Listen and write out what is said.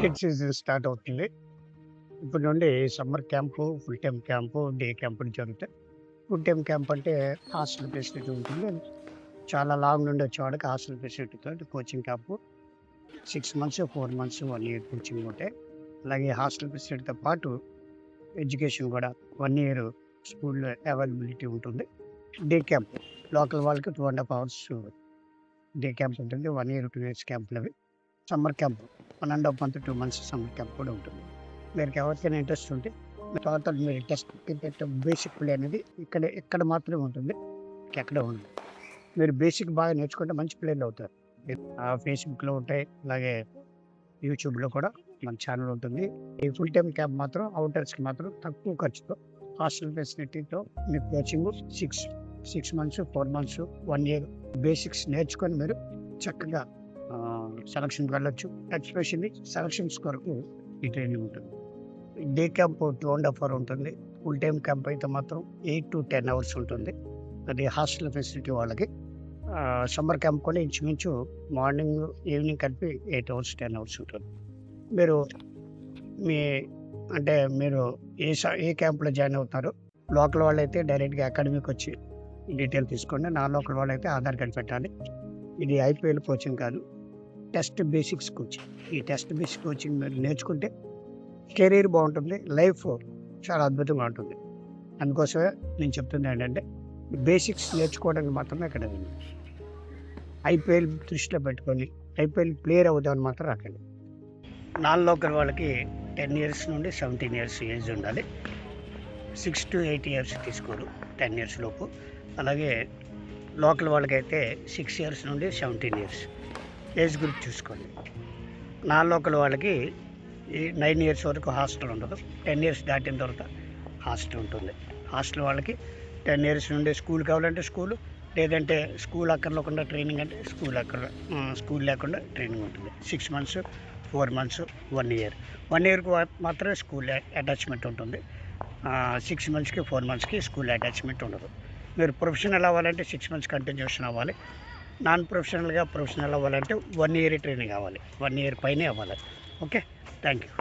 Cricket season start అవుతుంది. ఇప్పటి నుండి summer camp, full time camp, day క్యాంపులు జరుగుతాయి. ఫుల్ టైమ్ క్యాంప్ అంటే హాస్టల్ ఫెసిలిటీ ఉంటుంది. చాలా లాంగ్ నుండి వచ్చేవాడికి హాస్టల్ ఫెసిలిటీతోటి coaching camp 6 months, 4 months, 1 year coaching ఉంటాయి. అలాగే హాస్టల్ ఫెసిలిటీతో పాటు ఎడ్యుకేషన్ కూడా 1 ఇయర్ స్కూల్‌లో అవైలబిలిటీ ఉంటుంది. డే క్యాంప్ లోకల్ వాళ్ళకి 2½ అవర్స్ డే క్యాంప్ ఉంటుంది. 1 ఇయర్, 2 ఇయర్స్ క్యాంపులవి. Summer camp 1½ month, 2 months summer camp కూడా ఉంటుంది. మీకు ఎవరికైనా ఇంట్రెస్ట్ ఉంటే టోటల్ మీరు టెస్ట్ క్రికెట్ బేసిక్ ప్లే అనేది ఇక్కడ మాత్రమే ఉంటుంది. ఇంకెక్కడ ఉండదు. మీరు బేసిక్ బాగా నేర్చుకుంటే మంచి ప్లేయర్లు అవుతారు. ఫేస్‌బుక్‌లో ఉంటాయి. అలాగే యూట్యూబ్‌లో కూడా మన ఛానల్ ఉంటుంది. ఈ ఫుల్ టైమ్ క్యాంప్ మాత్రం అవుటర్స్‌కి మాత్రం తక్కువ ఖర్చుతో హాస్టల్ ఫెసిలిటీతో మీకు coaching 6 months, 4 months, 1 year basics నేర్చుకొని మీరు చక్కగా సెలక్షన్‌కి వెళ్ళొచ్చు. ఎస్పెషల్లీ సెలక్షన్స్ కొరకు ఈ ట్రైనింగ్ ఉంటుంది. డే క్యాంప్ 2½ అవర్ ఉంటుంది. ఫుల్ టైమ్ క్యాంప్ అయితే మాత్రం 8 to 10 అవర్స్ ఉంటుంది. అది హాస్టల్ ఫెసిలిటీ వాళ్ళకి. సమ్మర్ క్యాంప్ కూడా ఇంచుమించు మార్నింగ్, ఈవినింగ్ కలిపి 8 అవర్స్, 10 అవర్స్ ఉంటుంది. మీరు మీరు ఏ క్యాంప్‌లో జాయిన్ అవుతారో లోకల్ వాళ్ళైతే డైరెక్ట్‌గా అకాడమీకి వచ్చి డీటెయిల్ తీసుకోండి. నాన్ లోకల్ వాళ్ళైతే ఆధార్ కార్డ్ పెట్టాలి. ఇది ఐపీఎల్ కోచింగ్ కాదు. Test basics coaching. ఈ టెస్ట్ బేసిక్ కోచింగ్ మీరు నేర్చుకుంటే కెరీర్ బాగుంటుంది. లైఫ్ చాలా అద్భుతంగా ఉంటుంది. అందుకోసమే నేను చెప్తుంది ఏంటంటే బేసిక్స్ నేర్చుకోవడానికి మాత్రమే ఇక్కడ ఐపీఎల్ దృష్టిలో పెట్టుకొని ఐపీఎల్ ప్లేయర్ అవుదామని మాత్రం రాకండి. నాన్ లోకల్ వాళ్ళకి 10 ఇయర్స్ నుండి 17 ఇయర్స్ ఏజ్ ఉండాలి. 6 to 8 ఇయర్స్ తీసుకోరు 10 ఇయర్స్ లోపు. అలాగే లోకల్ వాళ్ళకైతే 6 ఇయర్స్ నుండి 17 ఇయర్స్ ఏజ్ గ్రూప్ చూసుకోండి. నాన్ లోకల్ వాళ్ళకి 9 ఇయర్స్ వరకు హాస్టల్ ఉండదు. 10 ఇయర్స్ దాటిన తర్వాత హాస్టల్ ఉంటుంది. హాస్టల్ వాళ్ళకి 10 ఇయర్స్ నుండి స్కూల్ కావాలంటే స్కూలు, లేదంటే స్కూల్ అక్కర్లేకుండా ట్రైనింగ్ అంటే స్కూల్ లేకుండా ట్రైనింగ్ ఉంటుంది. 6 మంత్స్, 4 మంత్స్, 1 ఇయర్. 1 ఇయర్కి మాత్రమే స్కూల్ అటాచ్మెంట్ ఉంటుంది. 6 మంత్స్కి, 4 మంత్స్కి స్కూల్ అటాచ్మెంట్ ఉండదు. మీరు ప్రొఫెషనల్ అవ్వాలంటే 6 మంత్స్ కంటిన్యూషన్ అవ్వాలి. నాన్ ప్రొఫెషనల్ అవ్వాలంటే 1 ఇయర్ ట్రైనింగ్ అవ్వాలి. 1 ఇయర్ పైనే అవ్వాలి. Okay, thank you.